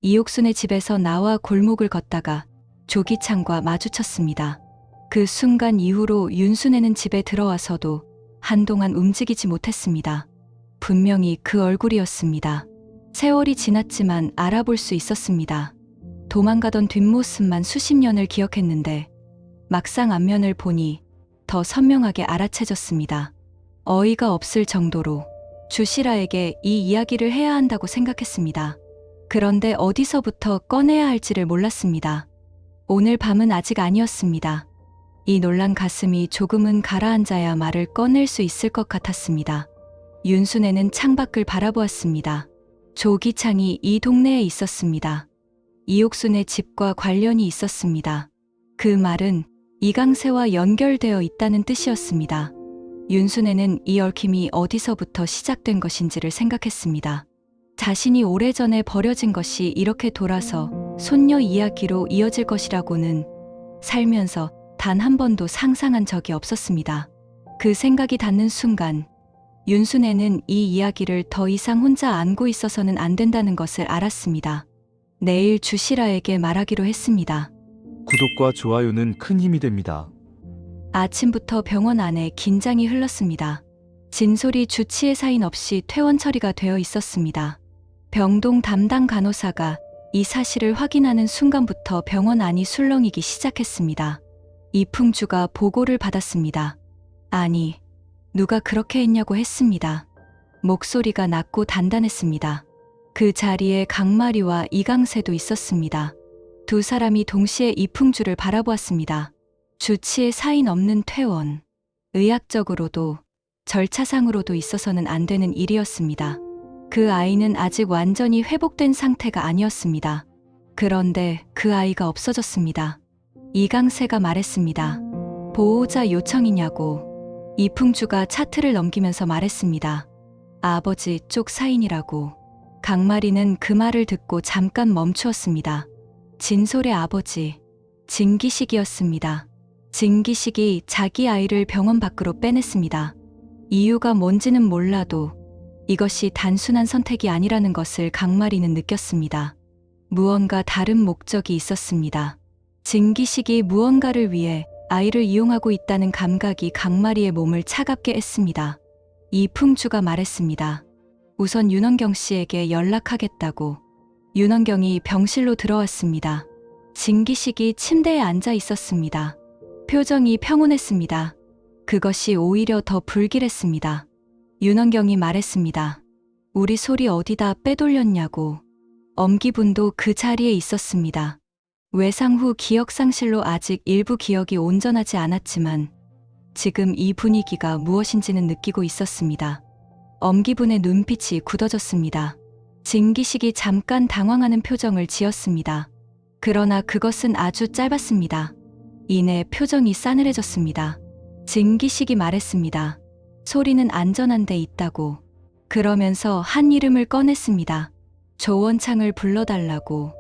이옥순의 집에서 나와 골목을 걷다가 조기창과 마주쳤습니다. 그 순간 이후로 윤순애는 집에 들어와서도 한동안 움직이지 못했습니다. 분명히 그 얼굴이었습니다. 세월이 지났지만 알아볼 수 있었습니다. 도망가던 뒷모습만 수십 년을 기억했는데 막상 앞면을 보니 더 선명하게 알아채졌습니다. 어이가 없을 정도로 주시라에게 이 이야기를 해야 한다고 생각했습니다. 그런데 어디서부터 꺼내야 할지를 몰랐습니다. 오늘 밤은 아직 아니었습니다. 이 놀란 가슴이 조금은 가라앉아야 말을 꺼낼 수 있을 것 같았습니다. 윤순애는 창밖을 바라보았습니다. 조기창이 이 동네에 있었습니다. 이옥순의 집과 관련이 있었습니다. 그 말은 이강세와 연결되어 있다는 뜻이었습니다. 윤순애는 이 얽힘이 어디서부터 시작된 것인지를 생각했습니다. 자신이 오래전에 버려진 것이 이렇게 돌아서 손녀 이야기로 이어질 것이라고는 살면서 단 한 번도 상상한 적이 없었습니다. 그 생각이 닿는 순간 윤순애는 이 이야기를 더 이상 혼자 안고 있어서는 안 된다는 것을 알았습니다. 내일 주시라에게 말하기로 했습니다. 구독과 좋아요는 큰 힘이 됩니다. 아침부터 병원 안에 긴장이 흘렀습니다. 진솔이 주치의 사인 없이 퇴원 처리가 되어 있었습니다. 병동 담당 간호사가 이 사실을 확인하는 순간부터 병원 안이 술렁이기 시작했습니다. 이풍주가 보고를 받았습니다. 아니, 누가 그렇게 했냐고 했습니다. 목소리가 낮고 단단했습니다. 그 자리에 강마리와 이강세도 있었습니다. 두 사람이 동시에 이풍주를 바라보았습니다. 주치의 사인 없는 퇴원. 의학적으로도 절차상으로도 있어서는 안 되는 일이었습니다. 그 아이는 아직 완전히 회복된 상태가 아니었습니다. 그런데 그 아이가 없어졌습니다. 이강세가 말했습니다. 보호자 요청이냐고. 이풍주가 차트를 넘기면서 말했습니다. 아버지 쪽 사인이라고. 강마리는 그 말을 듣고 잠깐 멈추었습니다. 진솔의 아버지, 진기식이었습니다. 진기식이 자기 아이를 병원 밖으로 빼냈습니다. 이유가 뭔지는 몰라도 이것이 단순한 선택이 아니라는 것을 강마리는 느꼈습니다. 무언가 다른 목적이 있었습니다. 진기식이 무언가를 위해 아이를 이용하고 있다는 감각이 강마리의 몸을 차갑게 했습니다. 이풍주가 말했습니다. 우선 윤원경 씨에게 연락하겠다고. 윤원경이 병실로 들어왔습니다. 진기식이 침대에 앉아 있었습니다. 표정이 평온했습니다. 그것이 오히려 더 불길했습니다. 윤원경이 말했습니다. 우리 소리 어디다 빼돌렸냐고. 엄기분도 그 자리에 있었습니다. 외상 후 기억 상실로 아직 일부 기억이 온전하지 않았지만 지금 이 분위기가 무엇인지는 느끼고 있었습니다. 엄기분의 눈빛이 굳어졌습니다. 진기식이 잠깐 당황하는 표정을 지었습니다. 그러나 그것은 아주 짧았습니다. 이내 표정이 싸늘해졌습니다. 진기식이 말했습니다. 소리는 안전한 데 있다고. 그러면서 한 이름을 꺼냈습니다. 조원창을 불러달라고.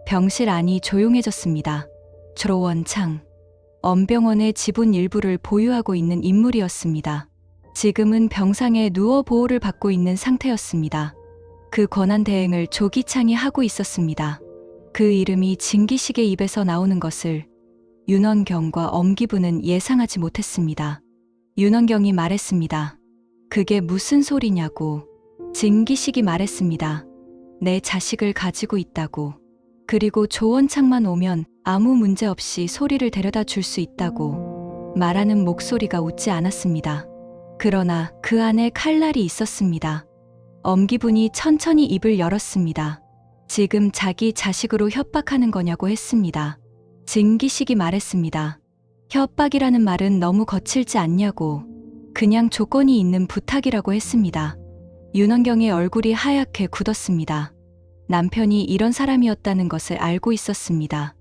병실 안이 조용해졌습니다. 조원창. 엄병원의 지분 일부를 보유하고 있는 인물이었습니다. 지금은 병상에 누워 보호를 받고 있는 상태였습니다. 그 권한 대행을 조기창이 하고 있었습니다. 그 이름이 진기식의 입에서 나오는 것을 윤원경과 엄기부는 예상하지 못했습니다. 윤원경이 말했습니다. 그게 무슨 소리냐고. 진기식이 말했습니다. 내 자식을 가지고 있다고. 그리고 조원창만 오면 아무 문제 없이 소리를 데려다 줄 수 있다고. 말하는 목소리가 웃지 않았습니다. 그러나 그 안에 칼날이 있었습니다. 엄기분이 천천히 입을 열었습니다. 지금 자기 자식으로 협박하는 거냐고 했습니다. 진기식이 말했습니다. 협박이라는 말은 너무 거칠지 않냐고. 그냥 조건이 있는 부탁이라고 했습니다. 윤원경의 얼굴이 하얗게 굳었습니다. 남편이 이런 사람이었다는 것을 알고 있었습니다.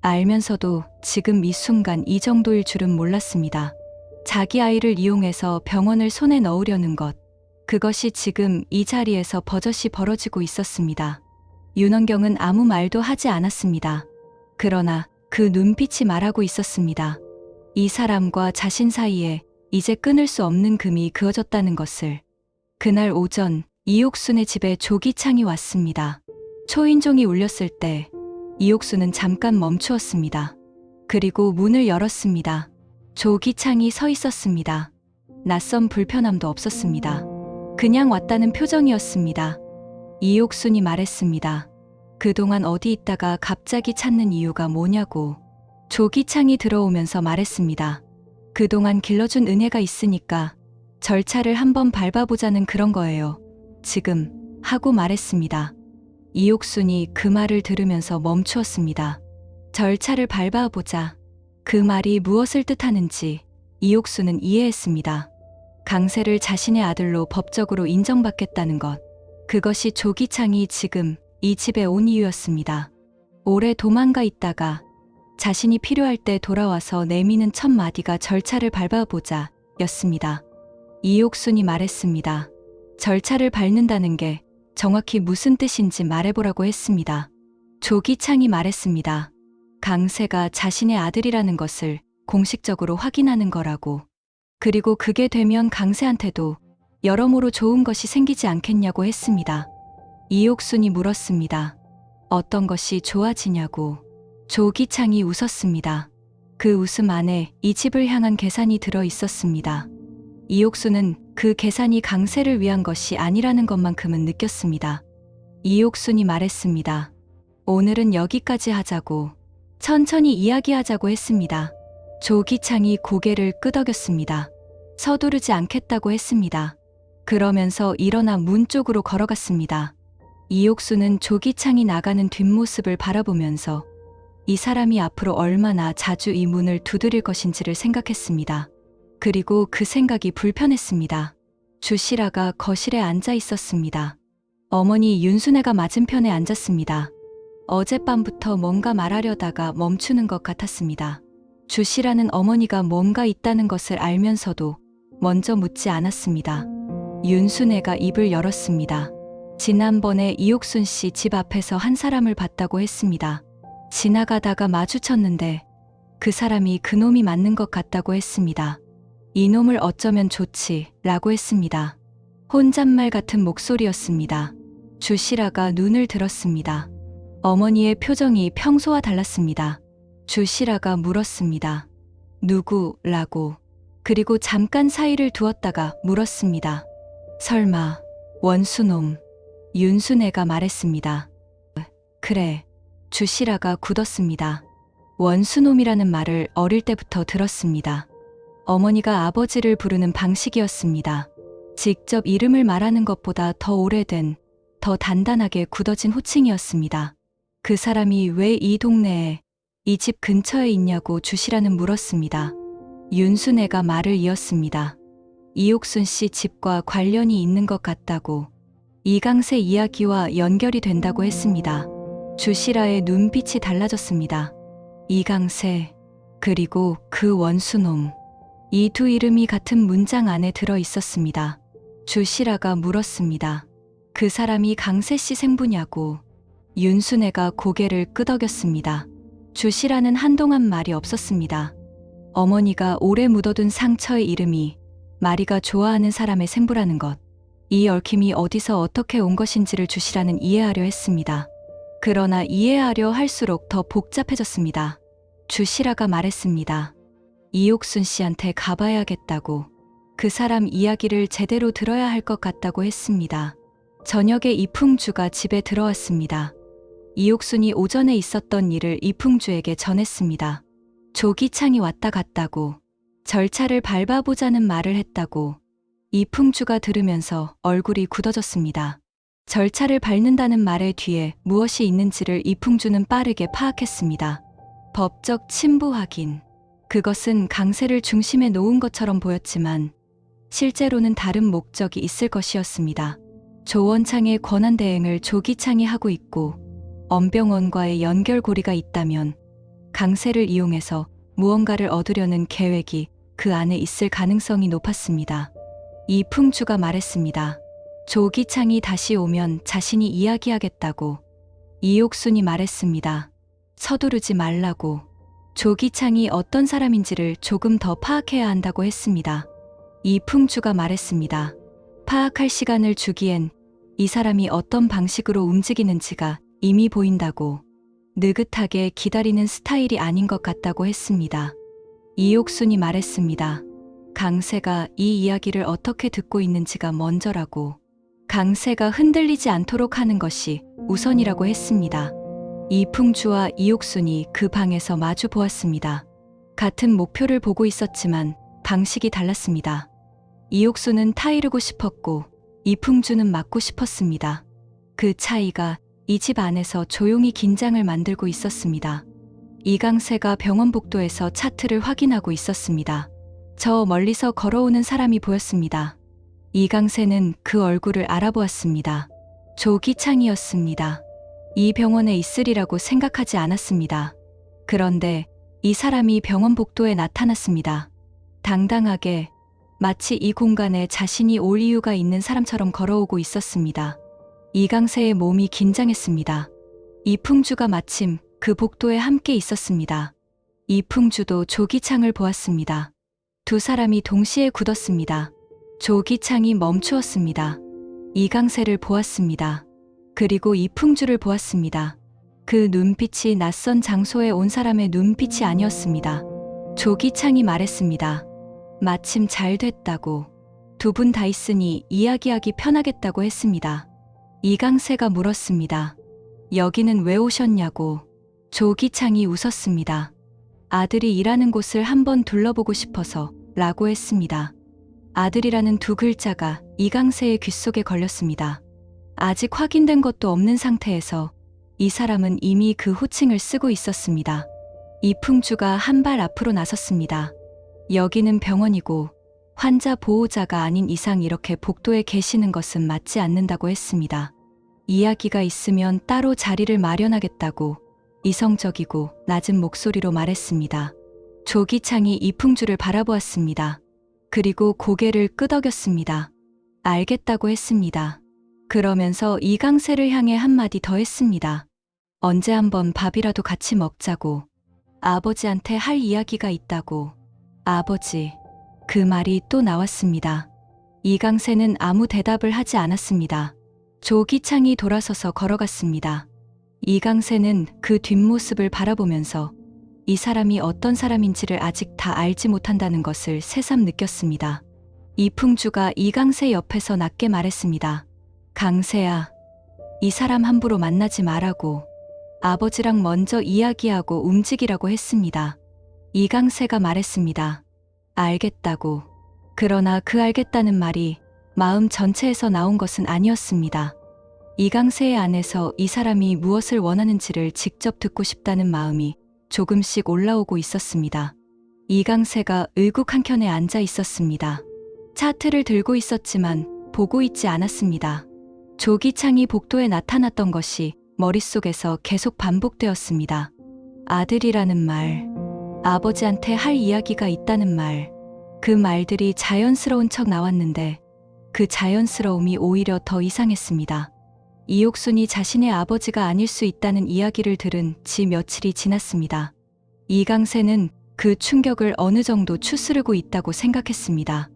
알면서도 지금 이 순간 이 정도일 줄은 몰랐습니다. 자기 아이를 이용해서 병원을 손에 넣으려는 것. 그것이 지금 이 자리에서 버젓이 벌어지고 있었습니다. 윤원경은 아무 말도 하지 않았습니다. 그러나 그 눈빛이 말하고 있었습니다. 이 사람과 자신 사이에 이제 끊을 수 없는 금이 그어졌다는 것을. 그날 오전 이옥순의 집에 조기창이 왔습니다. 초인종이 울렸을 때 이옥수는 잠깐 멈추었습니다. 그리고 문을 열었습니다. 조기창이 서 있었습니다. 낯선 불편함도 없었습니다. 그냥 왔다는 표정이었습니다. 이옥순이 말했습니다. 그동안 어디 있다가 갑자기 찾는 이유가 뭐냐고. 조기창이 들어오면서 말했습니다. 그동안 길러준 은혜가 있으니까 절차를 한번 밟아보자는 그런 거예요. 지금 하고 말했습니다. 이옥순이 그 말을 들으면서 멈추었습니다. 절차를 밟아보자. 그 말이 무엇을 뜻하는지 이옥순은 이해했습니다. 강세를 자신의 아들로 법적으로 인정받겠다는 것. 그것이 조기창이 지금 이 집에 온 이유였습니다. 오래 도망가 있다가 자신이 필요할 때 돌아와서 내미는 첫 마디가 절차를 밟아보자 였습니다. 이옥순이 말했습니다. 절차를 밟는다는 게 정확히 무슨 뜻인지 말해보라고 했습니다. 조기창이 말했습니다. 강세가 자신의 아들이라는 것을 공식적으로 확인하는 거라고. 그리고 그게 되면 강세한테도 여러모로 좋은 것이 생기지 않겠냐고 했습니다. 이옥순이 물었습니다. 어떤 것이 좋아지냐고. 조기창이 웃었습니다. 그 웃음 안에 이 집을 향한 계산이 들어 있었습니다. 이옥순은 그 계산이 강세를 위한 것이 아니라는 것만큼은 느꼈습니다. 이옥순이 말했습니다. 오늘은 여기까지 하자고. 천천히 이야기하자고 했습니다. 조기창이 고개를 끄덕였습니다. 서두르지 않겠다고 했습니다. 그러면서 일어나 문 쪽으로 걸어갔습니다. 이옥수는 조기창이 나가는 뒷모습을 바라보면서 이 사람이 앞으로 얼마나 자주 이 문을 두드릴 것인지를 생각했습니다. 그리고 그 생각이 불편했습니다. 주시라가 거실에 앉아 있었습니다. 어머니 윤순애가 맞은편에 앉았습니다. 어젯밤부터 뭔가 말하려다가 멈추는 것 같았습니다. 주시라는 어머니가 뭔가 있다는 것을 알면서도 먼저 묻지 않았습니다. 윤순애가 입을 열었습니다. 지난번에 이옥순 씨 집 앞에서 한 사람을 봤다고 했습니다. 지나가다가 마주쳤는데 그 사람이 그놈이 맞는 것 같다고 했습니다. 이놈을 어쩌면 좋지 라고 했습니다. 혼잣말 같은 목소리였습니다. 주시라가 눈을 들었습니다. 어머니의 표정이 평소와 달랐습니다. 주시라가 물었습니다. 누구라고. 그리고 잠깐 사이를 두었다가 물었습니다. 설마 원수놈. 윤순애가 말했습니다. 그래. 주시라가 굳었습니다. 원수놈이라는 말을 어릴 때부터 들었습니다. 어머니가 아버지를 부르는 방식이었습니다. 직접 이름을 말하는 것보다 더 오래된, 더 단단하게 굳어진 호칭이었습니다. 그 사람이 왜 이 동네에, 이 집 근처에 있냐고 주시라는 물었습니다. 윤순애가 말을 이었습니다. 이옥순 씨 집과 관련이 있는 것 같다고. 이강세 이야기와 연결이 된다고 했습니다. 주시라의 눈빛이 달라졌습니다. 이강세, 그리고 그 원수놈. 이 두 이름이 같은 문장 안에 들어 있었습니다. 주시라가 물었습니다. 그 사람이 강세 씨 생부냐고. 윤순애가 고개를 끄덕였습니다. 주시라는 한동안 말이 없었습니다. 어머니가 오래 묻어둔 상처의 이름이 마리가 좋아하는 사람의 생부라는 것. 이 얽힘이 어디서 어떻게 온 것인지를 주시라는 이해하려 했습니다. 그러나 이해하려 할수록 더 복잡해졌습니다. 주시라가 말했습니다. 이옥순 씨한테 가봐야겠다고. 그 사람 이야기를 제대로 들어야 할 것 같다고 했습니다. 저녁에 이풍주가 집에 들어왔습니다. 이옥순이 오전에 있었던 일을 이풍주에게 전했습니다. 조기창이 왔다 갔다고. 절차를 밟아보자는 말을 했다고. 이풍주가 들으면서 얼굴이 굳어졌습니다. 절차를 밟는다는 말의 뒤에 무엇이 있는지를 이풍주는 빠르게 파악했습니다. 법적 친부 확인. 그것은 강세를 중심에 놓은 것처럼 보였지만 실제로는 다른 목적이 있을 것이었습니다. 조원창의 권한대행을 조기창이 하고 있고 엄병원과의 연결고리가 있다면 강세를 이용해서 무언가를 얻으려는 계획이 그 안에 있을 가능성이 높았습니다. 이풍주가 말했습니다. 조기창이 다시 오면 자신이 이야기하겠다고. 이옥순이 말했습니다. 서두르지 말라고. 조기창이 어떤 사람인지를 조금 더 파악해야 한다고 했습니다. 이풍주가 말했습니다. 파악할 시간을 주기엔 이 사람이 어떤 방식으로 움직이는지가 이미 보인다고, 느긋하게 기다리는 스타일이 아닌 것 같다고 했습니다. 이옥순이 말했습니다. 강세가 이 이야기를 어떻게 듣고 있는지가 먼저라고, 강세가 흔들리지 않도록 하는 것이 우선이라고 했습니다. 이풍주와 이옥순이 그 방에서 마주 보았습니다. 같은 목표를 보고 있었지만 방식이 달랐습니다. 이옥순은 타이르고 싶었고 이풍주는 맞고 싶었습니다. 그 차이가 이 집 안에서 조용히 긴장을 만들고 있었습니다. 이강세가 병원 복도에서 차트를 확인하고 있었습니다. 저 멀리서 걸어오는 사람이 보였습니다. 이강세는 그 얼굴을 알아보았습니다. 조기창이었습니다. 이 병원에 있으리라고 생각하지 않았습니다. 그런데 이 사람이 병원 복도에 나타났습니다. 당당하게, 마치 이 공간에 자신이 올 이유가 있는 사람처럼 걸어오고 있었습니다. 이강세의 몸이 긴장했습니다. 이풍주가 마침 그 복도에 함께 있었습니다. 이풍주도 조기창을 보았습니다. 두 사람이 동시에 굳었습니다. 조기창이 멈추었습니다. 이강세를 보았습니다. 그리고 이풍주를 보았습니다. 그 눈빛이 낯선 장소에 온 사람의 눈빛이 아니었습니다. 조기창이 말했습니다. 마침 잘 됐다고. 두 분 다 있으니 이야기하기 편하겠다고 했습니다. 이강세가 물었습니다. 여기는 왜 오셨냐고. 조기창이 웃었습니다. 아들이 일하는 곳을 한번 둘러보고 싶어서 라고 했습니다. 아들이라는 두 글자가 이강세의 귓속에 걸렸습니다. 아직 확인된 것도 없는 상태에서 이 사람은 이미 그 호칭을 쓰고 있었습니다. 이풍주가 한 발 앞으로 나섰습니다. 여기는 병원이고 환자 보호자가 아닌 이상 이렇게 복도에 계시는 것은 맞지 않는다고 했습니다. 이야기가 있으면 따로 자리를 마련하겠다고 이성적이고 낮은 목소리로 말했습니다. 조기창이 이풍주를 바라보았습니다. 그리고 고개를 끄덕였습니다. 알겠다고 했습니다. 그러면서 이강세를 향해 한마디 더 했습니다. 언제 한번 밥이라도 같이 먹자고. 아버지한테 할 이야기가 있다고. 아버지. 그 말이 또 나왔습니다. 이강세는 아무 대답을 하지 않았습니다. 조기창이 돌아서서 걸어갔습니다. 이강세는 그 뒷모습을 바라보면서 이 사람이 어떤 사람인지를 아직 다 알지 못한다는 것을 새삼 느꼈습니다. 이풍주가 이강세 옆에서 낮게 말했습니다. 강세야, 이 사람 함부로 만나지 말라고. 아버지랑 먼저 이야기하고 움직이라고 했습니다. 이강세가 말했습니다. 알겠다고. 그러나 그 알겠다는 말이 마음 전체에서 나온 것은 아니었습니다. 이강세의 안에서 이 사람이 무엇을 원하는지를 직접 듣고 싶다는 마음이 조금씩 올라오고 있었습니다. 이강세가 의국 한켠에 앉아 있었습니다. 차트를 들고 있었지만 보고 있지 않았습니다. 조기창이 복도에 나타났던 것이 머릿속에서 계속 반복되었습니다. 아들이라는 말, 아버지한테 할 이야기가 있다는 말, 그 말들이 자연스러운 척 나왔는데 그 자연스러움이 오히려 더 이상했습니다. 이옥순이 자신의 아버지가 아닐 수 있다는 이야기를 들은 지 며칠이 지났습니다. 이강세는 그 충격을 어느 정도 추스르고 있다고 생각했습니다.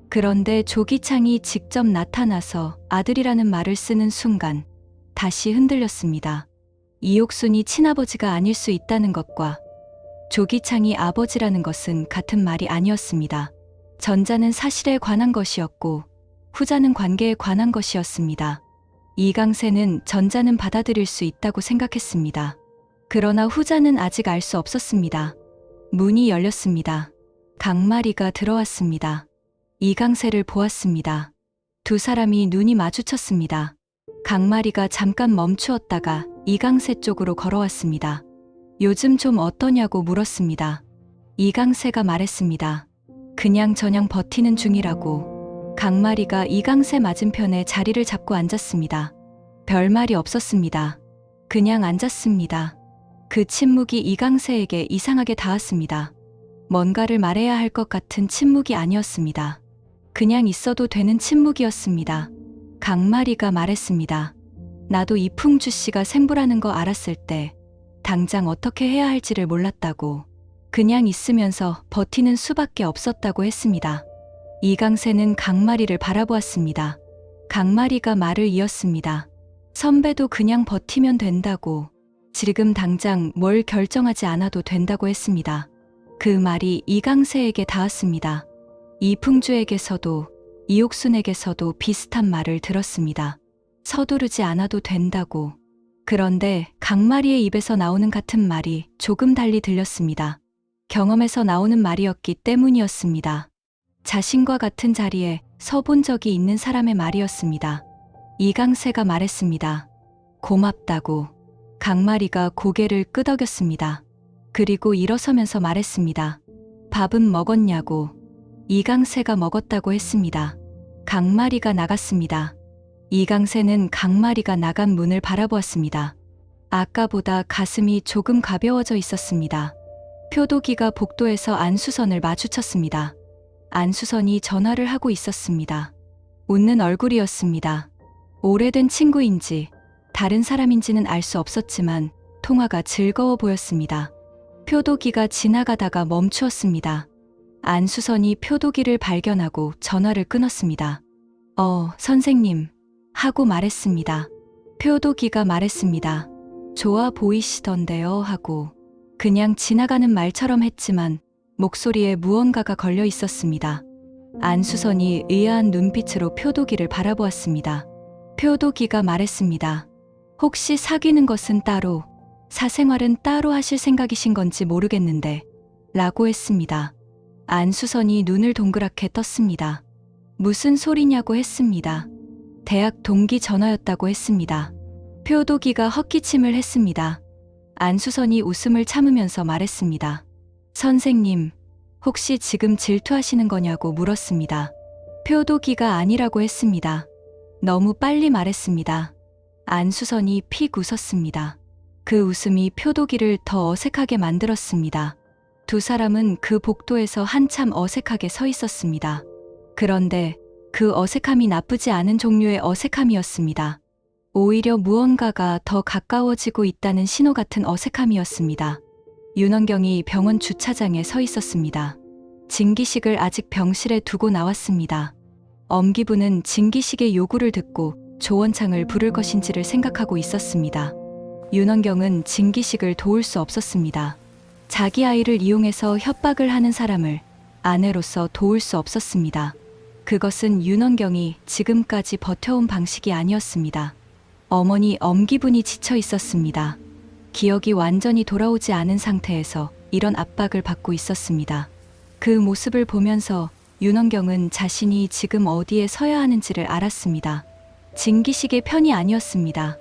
그런데 조기창이 직접 나타나서 아들이라는 말을 쓰는 순간 다시 흔들렸습니다. 이옥순이 친아버지가 아닐 수 있다는 것과 조기창이 아버지라는 것은 같은 말이 아니었습니다. 전자는 사실에 관한 것이었고 후자는 관계에 관한 것이었습니다. 이강세는 전자는 받아들일 수 있다고 생각했습니다. 그러나 후자는 아직 알 수 없었습니다. 문이 열렸습니다. 강마리가 들어왔습니다. 이강세를 보았습니다. 두 사람이 눈이 마주쳤습니다. 강마리가 잠깐 멈추었다가 이강세 쪽으로 걸어왔습니다. 요즘 좀 어떠냐고 물었습니다. 이강세가 말했습니다. 그냥 저냥 버티는 중이라고. 강마리가 이강세 맞은편에 자리를 잡고 앉았습니다. 별말이 없었습니다. 그냥 앉았습니다. 그 침묵이 이강세에게 이상하게 닿았습니다. 뭔가를 말해야 할 것 같은 침묵이 아니었습니다. 그냥 있어도 되는 침묵이었습니다. 강마리가 말했습니다. 나도 이풍주 씨가 생부라는 거 알았을 때 당장 어떻게 해야 할지를 몰랐다고. 그냥 있으면서 버티는 수밖에 없었다고 했습니다. 이강세는 강마리를 바라보았습니다. 강마리가 말을 이었습니다. 선배도 그냥 버티면 된다고, 지금 당장 뭘 결정하지 않아도 된다고 했습니다. 그 말이 이강세에게 닿았습니다. 이풍주에게서도 이옥순에게서도 비슷한 말을 들었습니다. 서두르지 않아도 된다고. 그런데 강마리의 입에서 나오는 같은 말이 조금 달리 들렸습니다. 경험에서 나오는 말이었기 때문이었습니다. 자신과 같은 자리에 서본 적이 있는 사람의 말이었습니다. 이강세가 말했습니다. 고맙다고. 강마리가 고개를 끄덕였습니다. 그리고 일어서면서 말했습니다. 밥은 먹었냐고. 이강세가 먹었다고 했습니다. 강마리가 나갔습니다. 이강세는 강마리가 나간 문을 바라보았습니다. 아까보다 가슴이 조금 가벼워져 있었습니다. 표도기가 복도에서 안수선을 마주쳤습니다. 안수선이 전화를 하고 있었습니다. 웃는 얼굴이었습니다. 오래된 친구인지 다른 사람인지는 알 수 없었지만 통화가 즐거워 보였습니다. 표도기가 지나가다가 멈추었습니다. 안수선이 표도기를 발견하고 전화를 끊었습니다. 선생님 하고 말했습니다. 표도기가 말했습니다. 좋아 보이시던데요 하고 그냥 지나가는 말처럼 했지만 목소리에 무언가가 걸려 있었습니다. 안수선이 의아한 눈빛으로 표도기를 바라보았습니다. 표도기가 말했습니다. 혹시 사귀는 것은 따로, 사생활은 따로 하실 생각이신 건지 모르겠는데 라고 했습니다. 안수선이 눈을 동그랗게 떴습니다. 무슨 소리냐고 했습니다. 대학 동기 전화였다고 했습니다. 표도기가 헛기침을 했습니다. 안수선이 웃음을 참으면서 말했습니다. 선생님, 혹시 지금 질투하시는 거냐고 물었습니다. 표도기가 아니라고 했습니다. 너무 빨리 말했습니다. 안수선이 픽 웃었습니다. 그 웃음이 표도기를 더 어색하게 만들었습니다. 두 사람은 그 복도에서 한참 어색하게 서 있었습니다. 그런데 그 어색함이 나쁘지 않은 종류의 어색함이었습니다. 오히려 무언가가 더 가까워지고 있다는 신호 같은 어색함이었습니다. 윤원경이 병원 주차장에 서 있었습니다. 진기식을 아직 병실에 두고 나왔습니다. 엄기부는 진기식의 요구를 듣고 조원창을 부를 것인지를 생각하고 있었습니다. 윤원경은 진기식을 도울 수 없었습니다. 자기 아이를 이용해서 협박을 하는 사람을 아내로서 도울 수 없었습니다. 그것은 윤원경이 지금까지 버텨온 방식이 아니었습니다. 어머니 엄기분이 지쳐 있었습니다. 기억이 완전히 돌아오지 않은 상태에서 이런 압박을 받고 있었습니다. 그 모습을 보면서 윤원경은 자신이 지금 어디에 서야 하는지를 알았습니다. 진기식의 편이 아니었습니다.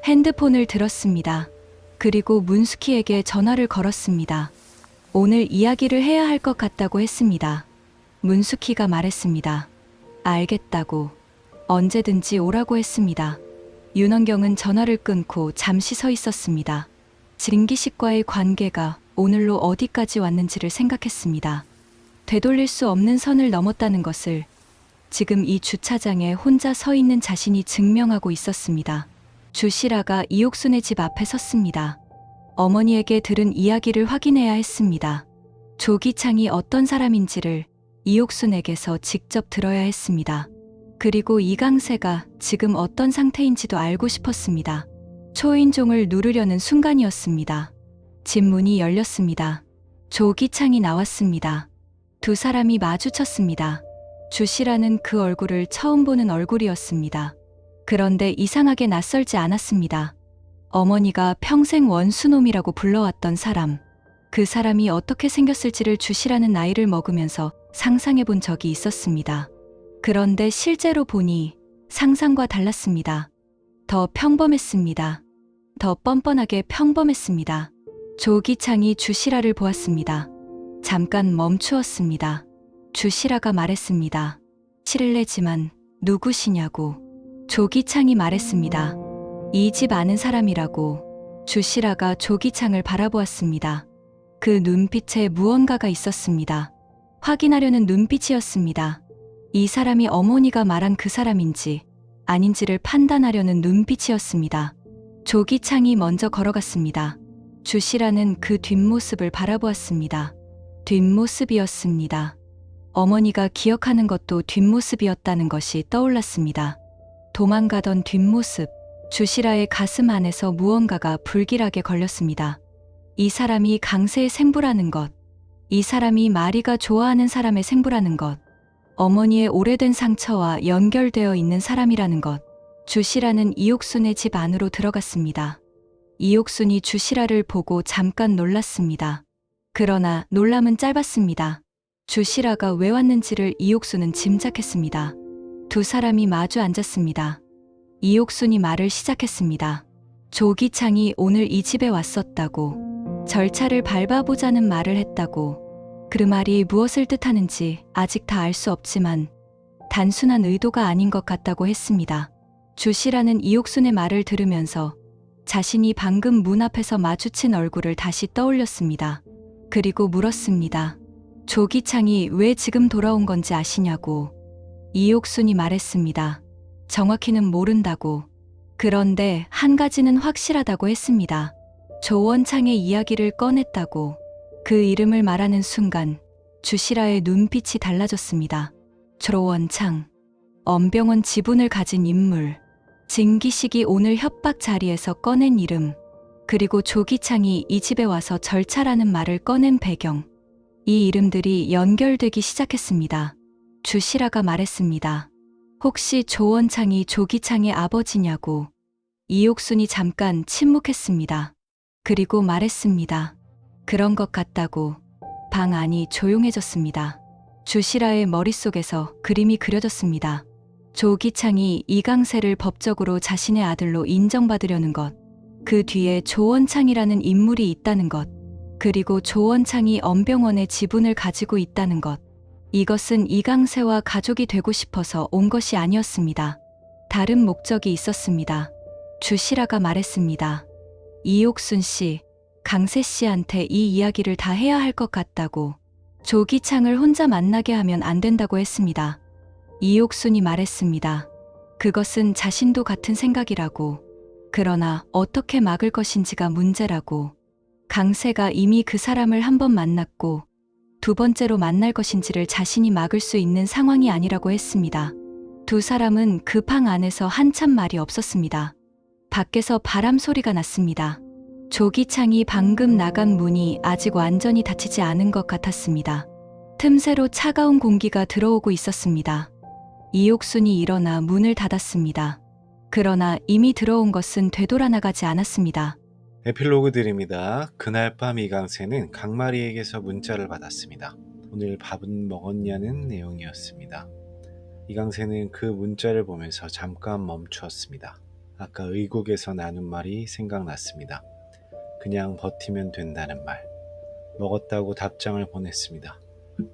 핸드폰을 들었습니다. 그리고 문숙희에게 전화를 걸었습니다. 오늘 이야기를 해야 할 것 같다고 했습니다. 문숙희가 말했습니다. 알겠다고. 언제든지 오라고 했습니다. 윤원경은 전화를 끊고 잠시 서 있었습니다. 진기식과의 관계가 오늘로 어디까지 왔는지를 생각했습니다. 되돌릴 수 없는 선을 넘었다는 것을 지금 이 주차장에 혼자 서 있는 자신이 증명하고 있었습니다. 주시라가 이옥순의 집 앞에 섰습니다. 어머니에게 들은 이야기를 확인해야 했습니다. 조기창이 어떤 사람인지를 이옥순에게서 직접 들어야 했습니다. 그리고 이강세가 지금 어떤 상태인지도 알고 싶었습니다. 초인종을 누르려는 순간이었습니다. 집 문이 열렸습니다. 조기창이 나왔습니다. 두 사람이 마주쳤습니다. 주시라는 그 얼굴을 처음 보는 얼굴이었습니다. 그런데 이상하게 낯설지 않았습니다. 어머니가 평생 원수놈이라고 불러왔던 사람, 그 사람이 어떻게 생겼을지를 주시라는 나이를 먹으면서 상상해 본 적이 있었습니다. 그런데 실제로 보니 상상과 달랐습니다. 더 평범했습니다. 더 뻔뻔하게 평범했습니다. 조기창이 주시라를 보았습니다. 잠깐 멈추었습니다. 주시라가 말했습니다. 실례지만 누구시냐고. 조기창이 말했습니다. 이 집 아는 사람이라고. 주시라가 조기창을 바라보았습니다. 그 눈빛에 무언가가 있었습니다. 확인하려는 눈빛이었습니다. 이 사람이 어머니가 말한 그 사람인지 아닌지를 판단하려는 눈빛이었습니다. 조기창이 먼저 걸어갔습니다. 주시라는 그 뒷모습을 바라보았습니다. 뒷모습이었습니다. 어머니가 기억하는 것도 뒷모습이었다는 것이 떠올랐습니다. 도망가던 뒷모습, 주시라의 가슴 안에서 무언가가 불길하게 걸렸습니다. 이 사람이 강세의 생부라는 것, 이 사람이 마리가 좋아하는 사람의 생부라는 것, 어머니의 오래된 상처와 연결되어 있는 사람이라는 것. 주시라는 이옥순의 집 안으로 들어갔습니다. 이옥순이 주시라를 보고 잠깐 놀랐습니다. 그러나 놀람은 짧았습니다. 주시라가 왜 왔는지를 이옥순은 짐작했습니다. 두 사람이 마주 앉았습니다. 이옥순이 말을 시작했습니다. 조기창이 오늘 이 집에 왔었다고, 절차를 밟아보자는 말을 했다고. 그 말이 무엇을 뜻하는지 아직 다 알 수 없지만 단순한 의도가 아닌 것 같다고 했습니다. 주시라는 이옥순의 말을 들으면서 자신이 방금 문 앞에서 마주친 얼굴을 다시 떠올렸습니다. 그리고 물었습니다. 조기창이 왜 지금 돌아온 건지 아시냐고. 이옥순이 말했습니다. 정확히는 모른다고. 그런데 한 가지는 확실하다고 했습니다. 조원창의 이야기를 꺼냈다고. 그 이름을 말하는 순간 주시라의 눈빛이 달라졌습니다. 조원창, 엄병원 지분을 가진 인물, 진기식이 오늘 협박 자리에서 꺼낸 이름, 그리고 조기창이 이 집에 와서 절차라는 말을 꺼낸 배경, 이 이름들이 연결되기 시작했습니다. 주시라가 말했습니다. 혹시 조원창이 조기창의 아버지냐고. 이옥순이 잠깐 침묵했습니다. 그리고 말했습니다. 그런 것 같다고. 방 안이 조용해졌습니다. 주시라의 머릿속에서 그림이 그려졌습니다. 조기창이 이강세를 법적으로 자신의 아들로 인정받으려는 것, 그 뒤에 조원창이라는 인물이 있다는 것, 그리고 조원창이 엄병원의 지분을 가지고 있다는 것. 이것은 이강세와 가족이 되고 싶어서 온 것이 아니었습니다. 다른 목적이 있었습니다. 주시라가 말했습니다. 이옥순 씨, 강세 씨한테 이 이야기를 다 해야 할 것 같다고. 조기창을 혼자 만나게 하면 안 된다고 했습니다. 이옥순이 말했습니다. 그것은 자신도 같은 생각이라고. 그러나 어떻게 막을 것인지가 문제라고. 강세가 이미 그 사람을 한 번 만났고 두 번째로 만날 것인지를 자신이 막을 수 있는 상황이 아니라고 했습니다. 두 사람은 그 방 안에서 한참 말이 없었습니다. 밖에서 바람 소리가 났습니다. 조기창이 방금 나간 문이 아직 완전히 닫히지 않은 것 같았습니다. 틈새로 차가운 공기가 들어오고 있었습니다. 이옥순이 일어나 문을 닫았습니다. 그러나 이미 들어온 것은 되돌아나가지 않았습니다. 에필로그 드립니다. 그날 밤 이강세는 강마리에게서 문자를 받았습니다. 오늘 밥은 먹었냐는 내용이었습니다. 이강세는 그 문자를 보면서 잠깐 멈추었습니다. 아까 의국에서 나눈 말이 생각났습니다. 그냥 버티면 된다는 말. 먹었다고 답장을 보냈습니다.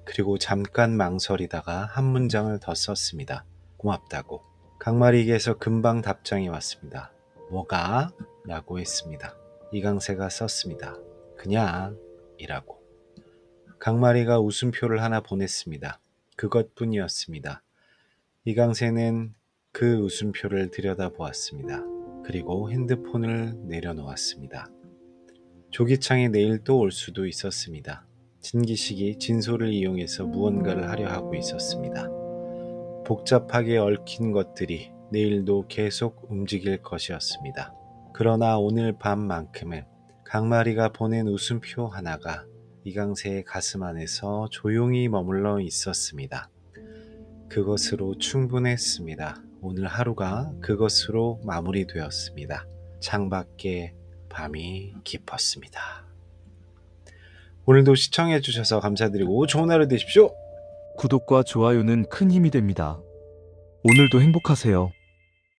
그리고 잠깐 망설이다가 한 문장을 더 썼습니다. 고맙다고. 강마리에게서 금방 답장이 왔습니다. 뭐가? 라고 했습니다. 이강세가 썼습니다. 그냥 이라고. 강마리가 웃음표를 하나 보냈습니다. 그것뿐이었습니다. 이강세는 그 웃음표를 들여다보았습니다. 그리고 핸드폰을 내려놓았습니다. 조기창이 내일 또 올 수도 있었습니다. 진기식이 진솔을 이용해서 무언가를 하려 하고 있었습니다. 복잡하게 얽힌 것들이 내일도 계속 움직일 것이었습니다. 그러나 오늘 밤만큼은 강마리가 보낸 웃음표 하나가 이강세의 가슴 안에서 조용히 머물러 있었습니다. 그것으로 충분했습니다. 오늘 하루가 그것으로 마무리되었습니다. 창밖에 밤이 깊었습니다. 오늘도 시청해 주셔서 감사드리고 좋은 하루 되십시오. 구독과 좋아요는 큰 힘이 됩니다. 오늘도 행복하세요.